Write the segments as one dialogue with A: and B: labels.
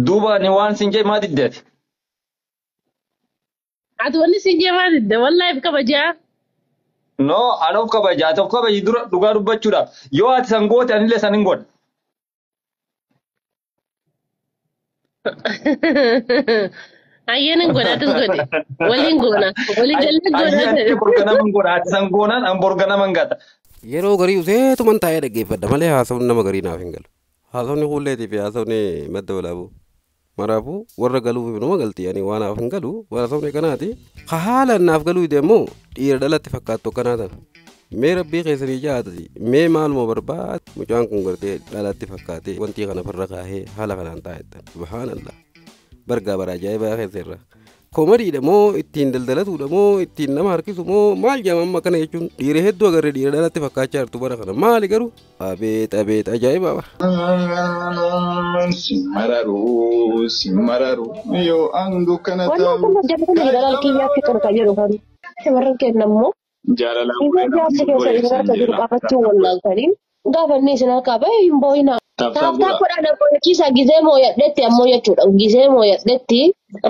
A: دوبا نوان سنجي ما ددت
B: عدوني سنجي ما دده والله بك بجا
A: no ano kabaja to kabaji dura duga dubbachuda yo ati sangote anile saningon
B: ayyanin gona tus gode walin gona walin
A: ay
B: galle gona
A: ayyan ti borgana mangora ati sangonan am borgana mangata
C: yeroo garii useetuman taa'ee dhaggeeffadha malee haasawni nama garii naaf hin galu. Haasawni hulleetii fi haasawni madda walaabuu. Maraafuu warra galuuf nama galti ani waan naaf hin galu haasawni kanaati. Haala naaf galuu deemu dhiira dhalatti fakkaattu akkanaatan. Mee rabbii keessanii jaatati mee maaluma barbaad mucaan kun gartee dhalatti fakkaatee wanti kana farra kaahee haala kanaan taa'ettan. Subhaanallah. Bargaa bara ajaa'ibaa keessarra. Komadiidha moo ittiin daldalatuudha moo ittiin nama harkisu moo maal jedhama kana jechuun dhiira hedduu agarree dhiira dhalatti fakkaachaa jirtu bara kana maali garuu abeet abeet ajaa'ibaa bara.
D: Simararu yoo aangu kana
E: Wannan kuma jabatan da dalki ya fi karka jiro kan. Semarin ke namo.
D: jaalala
E: Ibu dia sekian saya dengar tadi apa tu wallan karim. Gafan ni sana ka ba imboina. Ta ko da ko kisa gizemo ya detti ammo ya tuda gizemo ya detti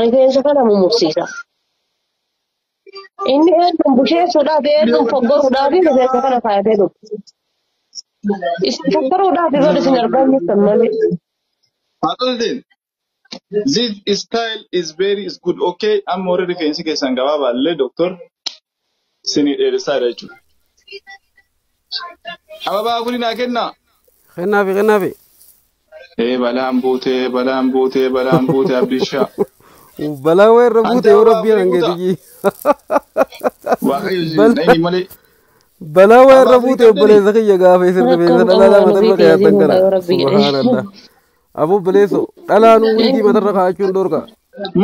E: referensa kana mu musisa. Inni edum bushe suda be edum foggoru da bi referensa kana fa edum. Foggoru da bi wala sinar ban ni tamale.
D: Atolden this style is very is good okay I'm already fancy ke sangaba balle doctor sini research jechu ababa kuli na kenna
C: Kennaafi.
D: balaan buute abdisha
C: Balaa weerra buute yoo rabbiin hangeetiyyi.
D: waaqayyo nai male
C: Balaa weerra buute obboleessa kiyya gaafa isin rifeensa dhalaa matarra kaayatan kana. Subhaanallah. Aboo obboleessoo dhalaanuu wiigii matarra kaayachuun dhorka.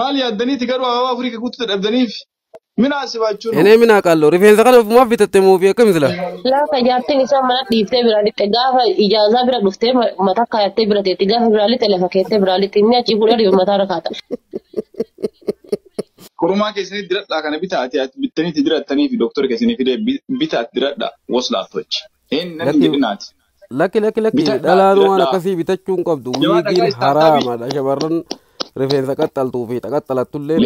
D: maal yaaddaniiti garuu ababa afrika guutuu dhabdaniif mina asibachuun
C: Enee minaa qalloo rifeensa kana ofumaaf bitatte muufii akkam isla.
E: Lafa jaartin isa mana dhiiftee biraalitti gaafa ijaazaa bira dhuftee mataa kaayattee bira teetti gaafa biraalitti lafa keettee biraalitti inni achi fuudhee dhiibu mataa rakaata.
D: Kurumaa keessanii diradhaa kana bitaati bittaniiti dirattanii fi doktora keessanii fidee bitaati diradhaa waslaattochi. Namni jedhinaati.
C: Lakki dhalaanuu waan akkasii bitachuun qabdu wiigiin haraamaadha shamarran rifeensa qaxxaltuu fi qaxxalattullee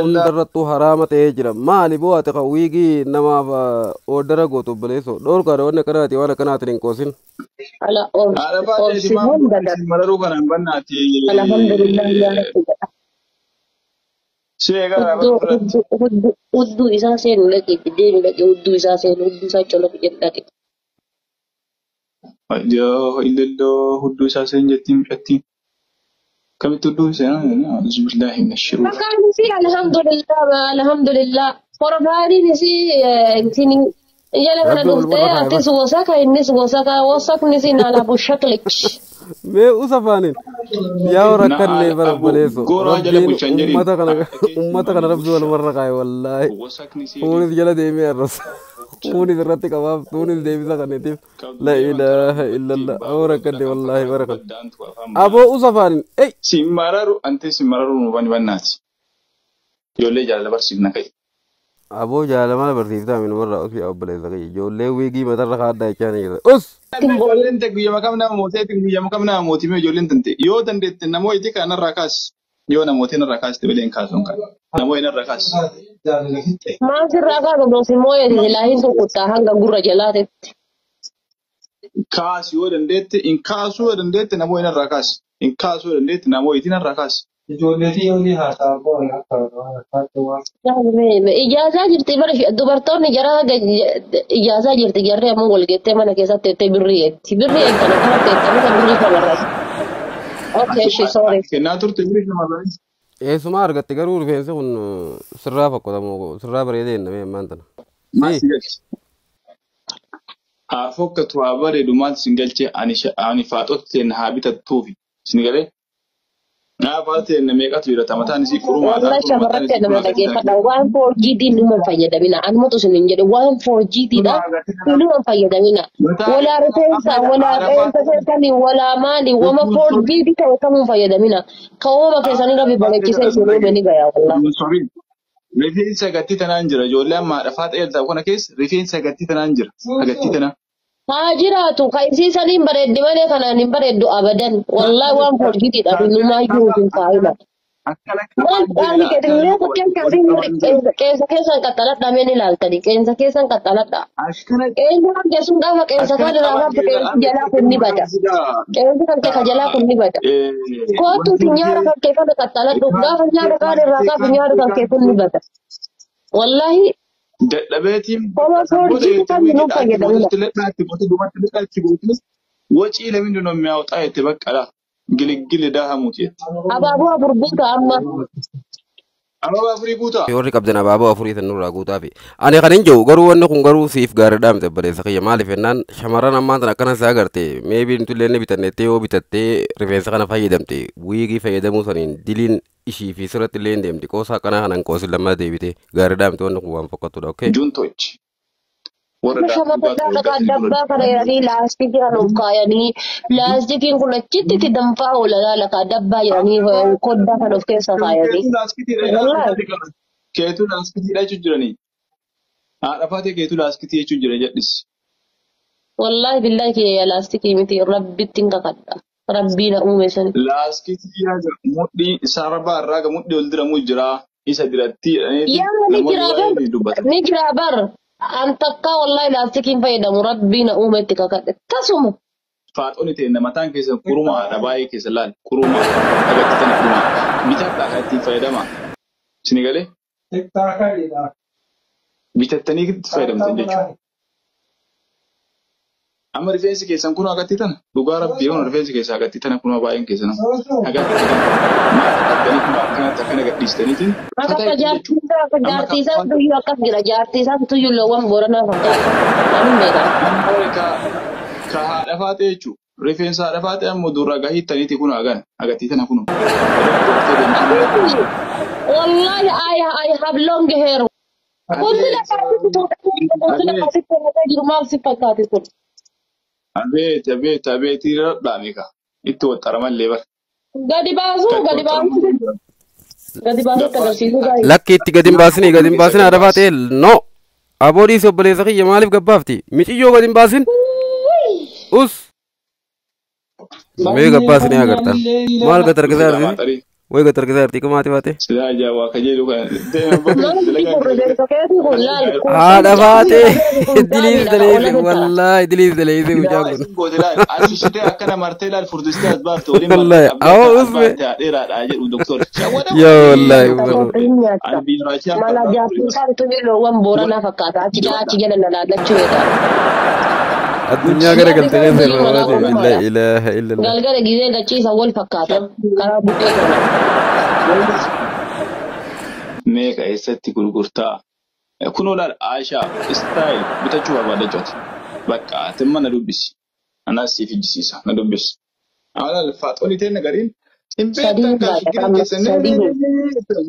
C: hundarrattuu haraama ta'ee jira maali boo ati kan wiigii namaaf oodara gootu obboleessoo dhoorkaadha wanni akkanaati waan akkanaatiin hin qoosin.
E: Ala
D: Haadha baatee
E: oolsimuun dadar.
D: mararuu kanaan bannaati.
E: Alhamdulillah yaa rabbi jedha.
D: Shee gara irratti.
E: Hudduu isaa seenu dhaqee deemu dhaqee hudduu isaa seenu hudduu isaa colafu jedhu dhaqe.
D: Yoo illelloo hudduu isaa seen jettiin mucattiin. Kamitti hudduu isaa bismillahi min ashiruu.
E: Maqaan isii alhamdulillah forbaaniin isii ittiin jala kana dhuftee atis wasaka innis wasaka wasakni isii naalafu shaklik.
C: Mee usa faanin yaa rakkanne bara obboleessoo rabbiin ummata kana rabbi walumarra kaaye wallaahi fuunis jala deemee arrabsa. Kunis irratti qabaaf kunis deebisa kanatiif la ilaha illallah aboo rakkanne wallaahi barakan aboo usa faanin ey
D: Simararu ante simararu nu bani bannaati. Ijoollee jaalala barsiifna kai.
C: aboo jaalala barsiiftaa minumarraa ofii obboleessa kiyya ijoollee wiigii matarra kaaddaa jechaa ni jira us
D: Ijoolleen ta'e guyyama kam nama mooteeti guyyama kam nama mootii mee ijoolleen tante yoo dandeette namooti kanarraa kaas yoo namootiin irraa kaas bileen kaasuun kan namoonni irraa kaas.
E: Maal sirraa kaasa doosi mooyeti ilaahin tokkottaa hanga gurra jalaatetti.
D: Kaas yoo dandeette in kaasuu yoo dandeette namoonni irraa kaas in kaasuu yoo dandeette namootiin irraa kaas.
E: Ijaazaa jirti bara dubartoonni jaraa ijaazaa jirti jarree ammoo walgeettee mana keessatti teessee birrii eetti. Birrii eegdana kana teessanii kan birrii shamarran. Okay, she sorry.
D: Kennaa turte birii shamarran.
C: eessuma argatte garuu rifeensi kun sirraa fakkotamoo sirraa bareedee hin dhabee ammaan tana.
D: Maal si galche? Haa fokkatu haa bareedu maal si galche ani faaxotti ta'e haa bitattuufi si galee. Naa faaxotti ta'e meeqatu jira mataan isii qurumaa
E: Wallah shamarratti nama dhageeffadha. Waan 4G numa fayyadamina. Anumatu isin hin jedhe waan 4G dha numa fayyadamina. Walaa rifeensa walaa qeensa keessanii walaa maali wama 4G ta'e kamuu fayyadamina. Kawwama keessanii rabbi balaqqisee isin uume ni gaya wallah.
D: Rifeensa agattii tanaan jira ijoollee amma dhafaa ta'e kana keessa rifeensa agattii tanaan jira agattii tanaa.
E: Hajiratu kaisi sanin bareddi malee kanaan hin bareddu abadan. Wallahi waan forgitiidha binumaa iyyuu hin faayida. Waan qaamni kedhillee kukkeen qeensa keessan qaxxaladha meen ilaaltani qeensa keessan qaxxaladha. Qeensi kan keessum gaafa qeensa kan irraa qabdu qeensi jalaa kun ni bada. Qeensi kan keessa jalaa kun ni bada. Kootuuti nyaara kan kee kana qaxxaladhu gaafa nyaara kaan irraa gaafa nyaara kan kee kun ni bada. Wallahi
D: dadhabeetiin
E: Koma forgiti kan nu fayyadamudha.
D: wacii lamin ነው የሚያወጣ የተበቀላ ግልግል ዳሃሙት
E: Abaaboo burbuuta amma.
D: አበባ ፍሪ ጉታ
C: warri qabdan abaaboo afurii tan nurraa guutaa fi ani kan hin jiru garuu wanni kun garuu siif gaariidhaa miti obboleessa kiyya maaliif jennaan shamarran ammaan tan akkana isaa agarte meebii nutullee inni bitannettee yoo bitattee rifeensa kana fayyadamte wiigii fayyadamuu saniin diliin ishii fi sirratti illee hin deemti qoosaa akkanaa kanan qoosin lammaa deebite gaariidhaa miti wanni kun waan fokkattuudha okay
D: ጁንቶች
E: Shamarran akka dabbaa kana jedhanii laastikii kan of kaayanii laastikiin kun achitti danfaa oola laala dabbaa jedhanii koddaa kan of keessa kaayanii.
D: keetu laaskitiidha jechuun jiranii haadha faatee keetu laaskitii jechuun jira jedhis
E: Wallahi billahi kiyya laastikii miti rabbittiin kakadha. Rabbii na uume sani.
D: laaskitii mudhii sarabaa irraa ga mudhii ol diramuu jira isa diratti
E: Yaa ni jira bar. An takka wallahi laastikiin fayyadamu rabbii na uume itti kakadhe. Tasuma.
D: faaxoon ta'e namataan keessa kurumaadha baay'ee keessa laal kurumaa agarsiisan kurumaa bitadhaa kan ittiin fayyadama sini galee bitattanii itti fayyadamtan jechuudha. Amma rifeensi keessan kun agartii tana dhugaa rabbii yoon rifeensi keessaa agartii tana kun baay'een keessan agartii tana kun akkana gadhiistaniitiin
E: Akka jaartiisaan tuyyuu akkas jira jaartiisaan tuyyuu loowwan booranaa fakkaata. Ani beeka.
D: ka haadha faatee jechuudha. Rifeensa haadha faatee ammoo durra gahiittaniiti kun agartii tana kun.
E: Wallahi I have long hair. Kunti la kaasitti jiru maal si fakkaate kun?
D: Abeeti dhaabika itti waxxaramallee bar.
E: Gadi baasu agarsiisuu baay'ee.
C: lakki itti gadi hin baasin haadha faatee no aboodhiis obboleessa kiyya maaliif gabbaafti miciyyoo gadi hin baasin us mee gabbaasinee agarta maal gatargisaa argisi way gatargisaa artii kumaati faate
D: Sidaa jaawaa kajeelu kan
C: haadha faatee idiliis daleese wallaahi idiliis daleese mucaan kun
D: Asishitee akkana martee laal furdistee as baafte waliin
C: Wallahi, awwa usbe.
D: dheeraadha jedhu doktor.
C: yaa wallaahi
E: Mala jaartiisaan tuyyuu loowwan booranaa fakkaata. Achi jala laallachuu eegaa.
C: addunyaa gara galtee keessa irraa la ilaaha illallah
E: Galgala gizee gachiisa wal fakkaata. Karaa buqqee kana.
D: Meeqa eessatti gurgurtaa? Kunoo laal Aishaa istaayil bitachuu barbaada jechuudha. Bakka atimma na dubbisi. Anaas siif ijjisiisa na dubbisi. Alaal faaxolii ta'e nagariin. Hin beektan kan shiggirii keessanii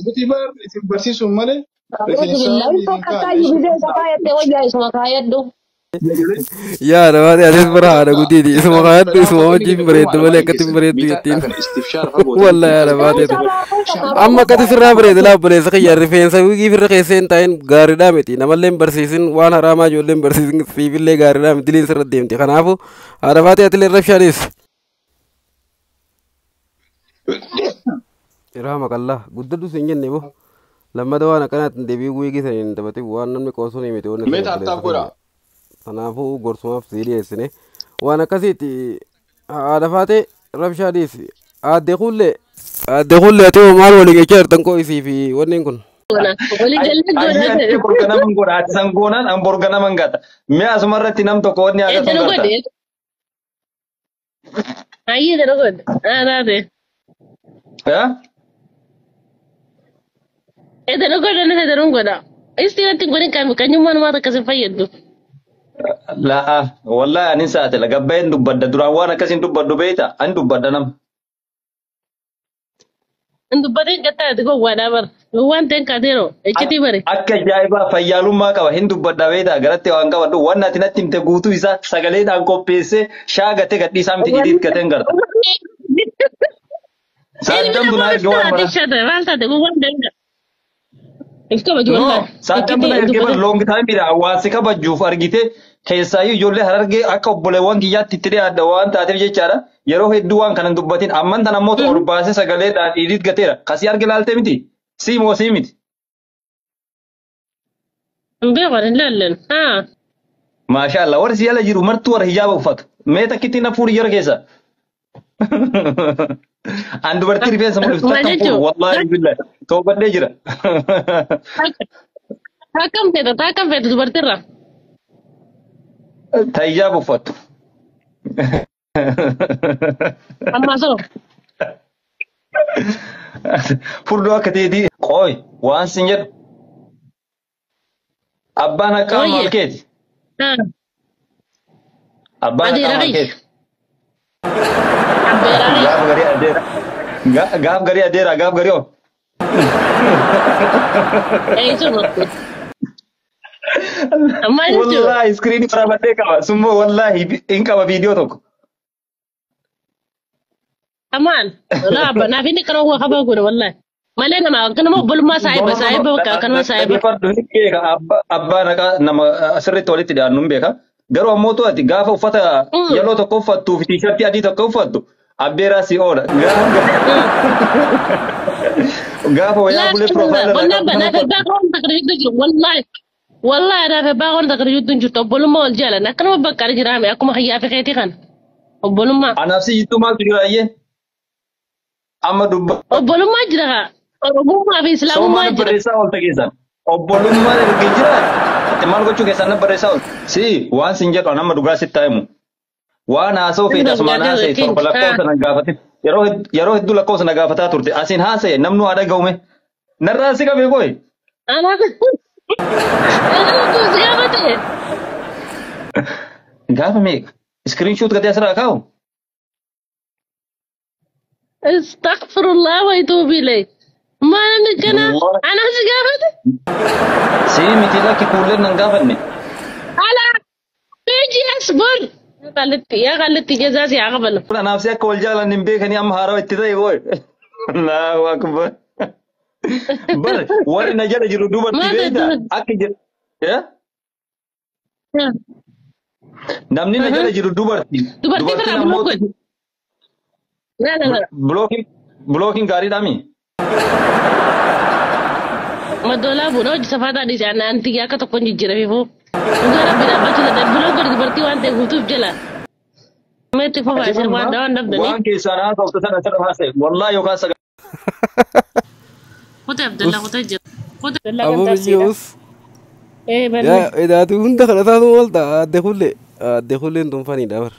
D: butii bar isin barsiisuun malee.
E: Billahi fakkataa gizee isa kaayattee wayyaa isuma kaayadhu.
C: yaa namaati adees bara haadha guddiiti isuma kaayadhu isuma wajjin bareeddu malee akkatti hin bareeddu jettiin wallaahi yaa namaati amma akkati sirraa bareeda laa obboleessa kiyya rifeensa wigii firra keessee hin taa'in gaariidhaa miti namallee hin barsiisin waan haraamaa ijoollee hin barsiisin siifillee gaariidhaa miti diliin sirra deemti kanaafu haadha faatee atilee rabshaanis irraa maqallaa guddaddu siin jenne bo lammada waan akkanaatti hin deebi'uu wigii sanii hin taphate waan namni qoosuu ni miti
D: Mee taataaf godha.
C: kanaafuu gorsumaaf sii dhiyeessine waan akkasiitti haadha faatee rabshaa dhiisi aadde kullee ati maal waliin jechaa jirtan koo isii fi wanneen kun
B: Walii galee
A: Ayyee borga naman godha ati san goonaan an borga naman gata. Mee asumarratti nam tokko wanni
B: Eedda
A: agarsiisu
B: nu
A: garta.
B: godhe. Ayyee nu godhe. Taate. Eedda nu godhe nasa nu godha. Isti wanti godhin kanyummaan maata akkasin fayyaddu.
A: Laa wallahi anin saatela gabbaa'een dubbadda duraan waan akkasiin dubbaddu beeyta ani dubbadda nama.
B: Hin dubbateen gattaati gowwaadhaa bara. Gowwaan ta'een kaateeroo. Ejjitii bare.
A: Akka ajaa'ibaa fayyaalummaa qaba hin dubbadda beeyta garatti waan qabadhu waan ati natti himte guutuu isaa sagaleedhaan qopheessee shaagatee gadhiisaa miti hidhiit gateen garta. Saddam bunaa erga waan bara.
B: Maal taate gowwaan ta'een. If kabaju
A: No,
B: wallahi.
A: saddam bunaa erga bara long time dha hawaasi kabajuuf argite keessaayyuu ijoollee harargee akka obboleewwan kiyyaatti itti dhiyaadha waan taateef jechaadha. Yeroo hedduu waan kana hin dubbatin amman tan ammoo ol baasee sagaleedhaan dhiidit gateera. Kasii arge laaltee miti? Sii moo sii miti?
B: Beekan ilaallen.
A: Maashaallah warri si ala jiru martuu warra hijaaba uffatu. Mee takkitti na fuudhi jara keessa. An dubartii rifeensa mul'iftu takka fuudhu wallaahi billahi toobadhee jira.
B: Takkam feeta dubartiirra.
A: Ta hijaaba uffattu.
B: Ammaa soo.
A: Furdoo akka ta'eeti qooy waan sin jedhu. Abbaan haqqaa maal keeti? Abbaan haqqaa maal keeti? Gaaf garii adeera. Gaaf garii adeera gaaf garii oo. Wallahi iskiriinii waraabadhee qaba. Summoo wallahi hin qaba viidiyoo tokko.
B: Amaan. Naaf inni kan waa qabaa godha wallahi. Malee nama kanama obbolummaa saahiba bakka kanama saahiba.
A: Abbaan haqqaa nama asirratti walitti dhiyaannu hin beeka. Garuu ammoo ati gaafa uffata yaloo tokko uffattuu fi tiishartii adii tokko uffattu abbeeraa si oola. Gaafa wayaa bulee
B: piroofaayilii. Wallahi naaf abbaa waan takka jirtu hin jirtu obbolummaa wal jaalan akkanuma bakka jiraame akkuma hayyaa fi keetii kana. Obbolummaa.
A: Anaaf si jittuu maaltu jira ayyee? Amma dubba.
B: Obbolummaa jira haa. Oromummaa fi Islaamummaa jira.
A: Sooma barreessaa oolta keessan. Obbolummaa erga jira. Ati maal gochuu keessan na barreessaa oolta. Si waan sin jedhu nama dhugaa sitti taa'imu. Waan haasa'u fi asumaan haasa'e torba lakkoofsa na gaafate. Yeroo hedduu lakkoofsa na gaafataa turte. Asiin haasa'e namnu haadha ga'ume. Narraa si qabee qoy. Gaafa meeqa? Iskiriinshuut gatee asirraa kaa'u?
B: Astaghfirullah wa atuubu ilayk. Maal kana? Anaa si gaafate?
A: Si miti lakki kuulleen nan gaafanne.
B: Ala! Beeji asbar! Yaa qallitti jazaa si haa qabalu.
A: Anaaf si akka wal jaalan hin beekanii amma haarawaa itti ta'e qoy. Allahu akbar. Bar warri na jala jiru dubartii beekta akka jedhu. Namni na jala jiru dubartii.
B: Dubartiin ammoo
A: Blookiin gaariidhaa mi?
B: Madoolaa buuna hojii safaata adii jaannaa antii akka tokkoon jijjiirame foo. Dhugaa rabbi dhaabbachuu dadhabe blookiin dubartii waan ta'e guutuuf jala. Meetti fofaa isa waan dhabdanii.
A: Waan keessaan haa ta'u sana sana haasa'e wallaa yookaan sagal.
B: Kutee Abdallaa kutee jira.
C: Abu Biyyuus. Idaatu hunda kana taatu oolta adde kullee tunfanii dabar.